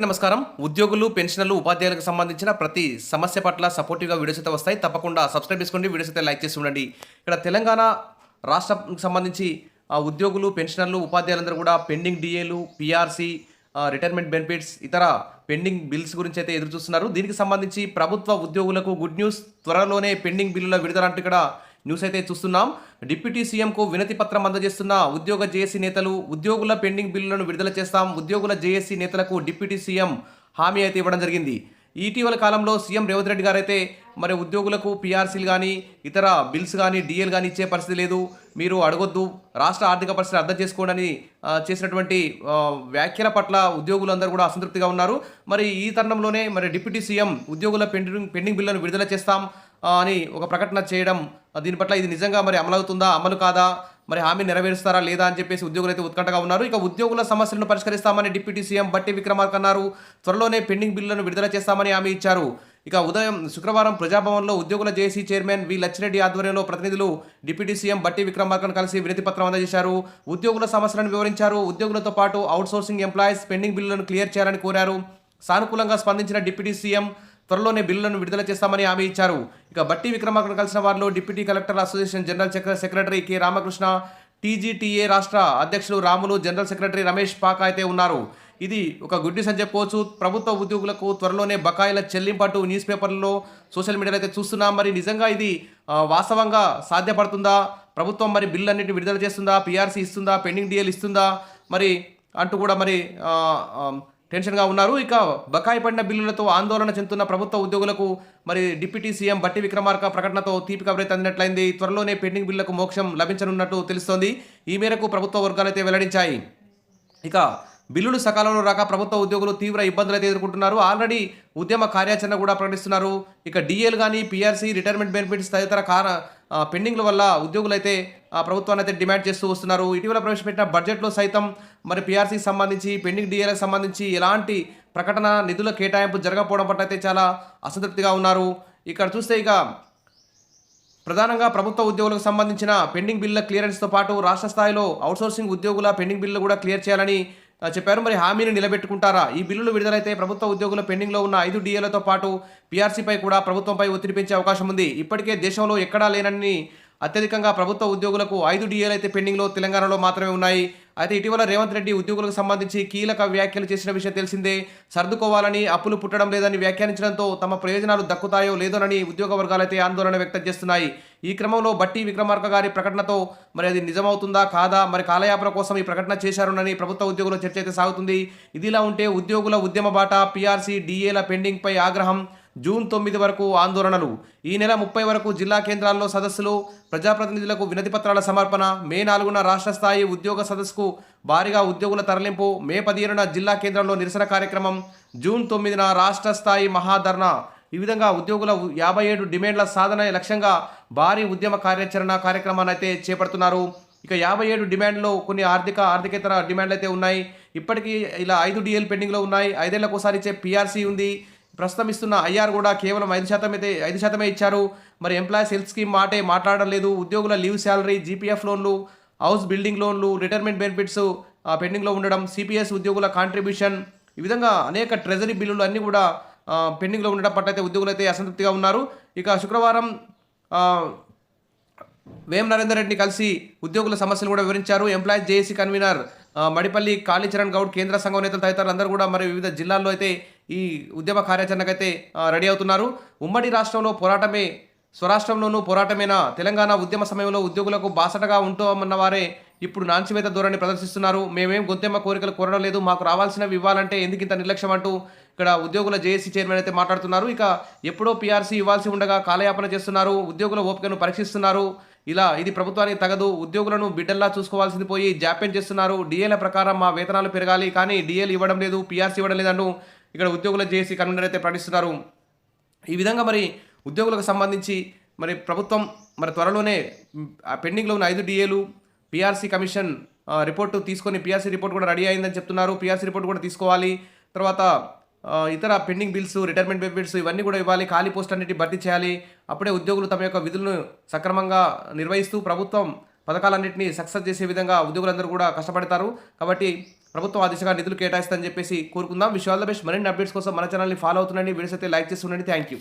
నమస్కారం. ఉద్యోగులు, పెన్షనర్లు, ఉపాధ్యాయులకు సంబంధించిన ప్రతి సమస్య పట్ల సపోర్టివ్‌గా వీడియోస్ అయితే వస్తాయి. తప్పకుండా సబ్స్క్రైబ్ చేసుకోండి. వీడియోస్ అయితే లైక్ చేసి ఉండండి. ఇక్కడ తెలంగాణ రాష్ట్రంకి సంబంధించి ఉద్యోగులు, పెన్షనర్లు, ఉపాధ్యాయులందరూ కూడా పెండింగ్ డీఏలు, పీఆర్సీ, రిటైర్మెంట్ బెనిఫిట్స్, ఇతర పెండింగ్ బిల్స్ గురించి అయితే ఎదురు చూస్తున్నారు. దీనికి సంబంధించి ప్రభుత్వ ఉద్యోగులకు గుడ్ న్యూస్. త్వరలోనే పెండింగ్ బిల్లుల విడుదల అంటూ ఇక్కడ న్యూస్ అయితే చూస్తున్నాం. డిప్యూటీ సీఎంకు వినతి పత్రం అందజేస్తున్న ఉద్యోగ జేఏసీ నేతలు. ఉద్యోగుల పెండింగ్ బిల్లులను విడుదల చేస్తాం. ఉద్యోగుల జేఏసీ నేతలకు డిప్యూటీ సీఎం హామీ అయితే ఇవ్వడం జరిగింది. ఇటీవల కాలంలో సీఎం రేవంత్ రెడ్డి గారు అయితే మరి ఉద్యోగులకు పీఆర్సీలు కానీ, ఇతర బిల్స్ కానీ, డీఏలు కానీ ఇచ్చే పరిస్థితి లేదు, మీరు అడగొద్దు, రాష్ట్ర ఆర్థిక పరిస్థితి అర్థం చేసుకోండి అని చేసినటువంటి వ్యాఖ్యల పట్ల ఉద్యోగులందరూ కూడా అసంతృప్తిగా ఉన్నారు. మరి ఈ తరుణంలోనే మరి డిప్యూటీ సీఎం ఉద్యోగుల పెండింగ్ బిల్లులను విడుదల చేస్తాం అని ఒక ప్రకటన చేయడం, దీని పట్ల ఇది నిజంగా మరి అమలవుతుందా, అమలు కాదా, మరి హామీ నెరవేరుస్తారా లేదా అని చెప్పేసి ఉద్యోగులు అయితే ఉత్కంఠగా ఉన్నారు. ఇక ఉద్యోగుల సమస్యలను పరిష్కరిస్తామని డిప్యూటీ సీఎం బట్టి విక్రమార్క అన్నారు. త్వరలోనే పెండింగ్ బిల్లులను విడుదల చేస్తామని హామీ ఇచ్చారు. ఇక ఉదయం శుక్రవారం ప్రజాభవన్లో ఉద్యోగుల జేఏసీ చైర్మన్ వి లచ్చిరెడ్డి ఆధ్వర్యంలో ప్రతినిధులు డిప్యూటీ సీఎం బట్టి విక్రమార్కను కలిసి వినతి పత్రం అందజేశారు. ఉద్యోగుల సమస్యలను వివరించారు. ఉద్యోగులతో పాటు అవుట్సోర్సింగ్ ఎంప్లాయీస్ పెండింగ్ బిల్లులను క్లియర్ చేయాలని కోరారు. సానుకూలంగా స్పందించిన డిప్యూటీ సీఎం త్వరలోనే బిల్లులను విడుదల చేస్తామని హామీ ఇచ్చారు. ఇక బట్టి విక్రమార్కను కలిసిన వారిలో deputy collector association general secretary K Ramakrishna, TGTA రాష్ట్ర అధ్యక్షులు రాములు, జనరల్ సెక్రటరీ రమేష్ పాక అయితే ఉన్నారు. ఇది ఒక గుడ్ న్యూస్ అని చెప్పుకోవచ్చు. ప్రభుత్వ ఉద్యోగులకు త్వరలోనే బకాయిల చెల్లింపట్టు న్యూస్ పేపర్లలో, సోషల్ మీడియాలో అయితే చూస్తున్నాం. మరి నిజంగా ఇది వాస్తవంగా సాధ్యపడుతుందా? ప్రభుత్వం మరి బిల్లు అన్నింటిని విడుదల చేస్తుందా? పీఆర్సీ ఇస్తుందా? పెండింగ్ డీఎల్ ఇస్తుందా? మరి అంటూ కూడా మరి టెన్షన్గా ఉన్నారు. ఇక బకాయి పడిన బిల్లులతో ఆందోళన చెందుతున్న ప్రభుత్వ ఉద్యోగులకు మరి డిప్యూటీ సీఎం బట్టి విక్రమార్క ప్రకటనతో తీపి కబురైతే అందినట్లయింది. త్వరలోనే పెండింగ్ బిల్లులకు మోక్షం లభించనున్నట్టు తెలుస్తోంది. ఈ మేరకు ప్రభుత్వ వర్గాలు అయితే వెల్లడించాయి. ఇక బిల్లులు సకాలంలో రాక ప్రభుత్వ ఉద్యోగులు తీవ్ర ఇబ్బందులు అయితే ఎదుర్కొంటున్నారు. ఆల్రెడీ ఉద్యమ కార్యాచరణ కూడా ప్రకటిస్తున్నారు. ఇక డీఏలు కానీ, పీఆర్సీ, రిటైర్మెంట్ బెనిఫిట్స్ తదితర పెండింగ్ల వల్ల ఉద్యోగులు అయితే ప్రభుత్వాన్ని అయితే డిమాండ్ చేస్తూ వస్తున్నారు. ఇటీవల ప్రవేశపెట్టిన బడ్జెట్లో సైతం మరి పీఆర్సీకి సంబంధించి, పెండింగ్ డీఏలకు సంబంధించి ఎలాంటి ప్రకటన, నిధుల కేటాయింపు జరగకపోవడం పట్ల అయితే చాలా అసంతృప్తిగా ఉన్నారు. ఇక్కడ చూస్తే ఇక ప్రధానంగా ప్రభుత్వ ఉద్యోగులకు సంబంధించిన పెండింగ్ బిల్లుల క్లియరెన్స్తో పాటు రాష్ట్ర స్థాయిలో అవుట్సోర్సింగ్ ఉద్యోగుల పెండింగ్ బిల్లు కూడా క్లియర్ చేయాలని చెప్పారు. మరి హామీని నిలబెట్టుకుంటారా? ఈ బిల్లులు విడుదలైతే ప్రభుత్వ ఉద్యోగుల పెండింగ్లో ఉన్న 5 డీఏలతో పాటు పీఆర్సీపై కూడా ప్రభుత్వంపై ఒత్తిడి పెంచే అవకాశం ఉంది. ఇప్పటికే దేశంలో ఎక్కడా లేనన్ని అత్యధికంగా ప్రభుత్వ ఉద్యోగులకు 5 డీఏలు అయితే పెండింగ్లో తెలంగాణలో మాత్రమే ఉన్నాయి. అయితే ఇటీవల రేవంత్ రెడ్డి ఉద్యోగులకు సంబంధించి కీలక వ్యాఖ్యలు చేసిన విషయం తెలిసిందే. సర్దుకోవాలని, అప్పులు పుట్టడం లేదని వ్యాఖ్యానించడంతో తమ ప్రయోజనాలు దక్కుతాయో లేదోనని ఉద్యోగ వర్గాలైతే ఆందోళన వ్యక్తం చేస్తున్నాయి. ఈ క్రమంలో బట్టి విక్రమార్క గారి ప్రకటనతో మరి అది నిజమవుతుందా కాదా, మరి కాలయాపన కోసం ఈ ప్రకటన చేశారునని ప్రభుత్వ ఉద్యోగుల చర్చ అయితే సాగుతుంది. ఇదిలా ఉంటే ఉద్యోగుల ఉద్యమ బాట, పీఆర్సీ, డీఏల పెండింగ్పై ఆగ్రహం, జూన్ 9 వరకు ఆందోళనలు, ఈ నెల 30 వరకు జిల్లా కేంద్రాల్లో సదస్సులు, ప్రజాప్రతినిధులకు వినతి పత్రాల సమర్పణ, మే 4న రాష్ట్ర స్థాయి ఉద్యోగ సదస్సుకు భారీగా ఉద్యోగుల తరలింపు, మే 15న జిల్లా కేంద్రంలో నిరసన కార్యక్రమం, జూన్ 9న రాష్ట్ర స్థాయి మహాధర్నా. ఈ విధంగా ఉద్యోగుల 57 డిమాండ్ల సాధన లక్ష్యంగా భారీ ఉద్యమ కార్యక్రమాన్ని అయితే చేపడుతున్నారు. ఇక 57 డిమాండ్లో కొన్ని ఆర్థికేతర డిమాండ్లు అయితే ఉన్నాయి. ఇప్పటికీ ఇలా 5 డీఏలు పెండింగ్లో ఉన్నాయి. 5 ఏళ్లకు ఒకసారి ఇచ్చే పీఆర్సీ ఉంది. ప్రస్తుతం ఇస్తున్న ఐఆర్ కూడా కేవలం 5% ఇచ్చారు. మరి ఎంప్లాయీస్ హెల్త్ స్కీమ్ మాటే మాట్లాడడం లేదు. ఉద్యోగుల లీవ్ శాలరీ, జీపీఎఫ్ లోన్లు, హౌస్ బిల్డింగ్ లోన్లు, రిటైర్మెంట్ బెనిఫిట్స్ పెండింగ్లో ఉండడం, సిపిఎస్ ఉద్యోగుల కాంట్రిబ్యూషన్, ఈ విధంగా అనేక ట్రెజరీ బిల్లులు అన్నీ కూడా పెండింగ్లో ఉండడం పట్ల అయితే ఉద్యోగులు అయితే అసంతృప్తిగా ఉన్నారు. ఇక శుక్రవారం వేం నరేందర్ రెడ్డిని కలిసి ఉద్యోగుల సమస్యలు కూడా వివరించారు. Employees JAC convener Madipalli Kalicharan Goud, కేంద్ర సంఘం నేతలు తదితరులు అందరూ కూడా మరి వివిధ జిల్లాల్లో అయితే ఈ ఉద్యమ కార్యాచరణకైతే రెడీ అవుతున్నారు. ఉమ్మడి రాష్ట్రంలో పోరాటమే, స్వరాష్ట్రంలోనూ పోరాటమేనా? తెలంగాణ ఉద్యమ సమయంలో ఉద్యోగులకు బాసటగా ఉంటూమన్న వారే ఇప్పుడు నాన్సివేత ధోరణి ప్రదర్శిస్తున్నారు. మేమేం గొంతెమ్మ కోరికలు కోరడం లేదు, మాకు రావాల్సినవి ఇవ్వాలంటే ఎందుకు ఇంత నిర్లక్ష్యం అంటూ ఇక్కడ ఉద్యోగుల జేఏసీ చైర్మన్ అయితే మాట్లాడుతున్నారు. ఇక ఎప్పుడో పీఆర్సీ ఇవ్వాల్సి ఉండగా కాలయాపన చేస్తున్నారు, ఉద్యోగుల ఓపికను పరీక్షిస్తున్నారు. ఇది ప్రభుత్వానికి తగదు, ఉద్యోగులను బిడ్డల్లా చూసుకోవాల్సింది పోయి జాప్యం చేస్తున్నారు. డీఏల ప్రకారం మా వేతనాలు పెరగాలి, కానీ డీఏలు ఇవ్వడం లేదు, పీఆర్సీ ఇవ్వడం లేదంటూ ఇక్కడ ఉద్యోగుల జేఏసీ కన్వీనర్ అయితే ప్రకటిస్తున్నారు. ఈ విధంగా మరి ఉద్యోగులకు సంబంధించి మరి ప్రభుత్వం మరి త్వరలోనే పెండింగ్లో ఉన్న 5 డీఏలు, పీఆర్సీ కమిషన్ రిపోర్టు తీసుకొని, పీఆర్సీ రిపోర్ట్ కూడా రెడీ అయిందని చెప్తున్నారు. పీఆర్సీ రిపోర్ట్ కూడా తీసుకోవాలి. తర్వాత ఇతర పెండింగ్ బిల్స్, రిటైర్మెంట్ బెనిఫిట్స్ ఇవన్నీ కూడా ఇవ్వాలి. ఖాళీ పోస్ట్ అన్నిటి భర్తీ చేయాలి. అప్పుడే ఉద్యోగులు తమ యొక్క విధులను సక్రమంగా నిర్వహిస్తూ ప్రభుత్వం పథకాలన్నింటినీ సక్సెస్ చేసే విధంగా ఉద్యోగులందరూ కూడా కష్టపడతారు. కాబట్టి ప్రభుత్వం ఆ దిశగా నిధులు కేటాయిస్తుందని చెప్పేసి కోరుకుందాం. Wish all the best. మరిన్ని అప్డేట్స్ కోసం మన ఛానల్ని ఫాలో అవుతుండండి. వీడియోస్ అయితే లైక్ చేస్తుండండి. Thank you.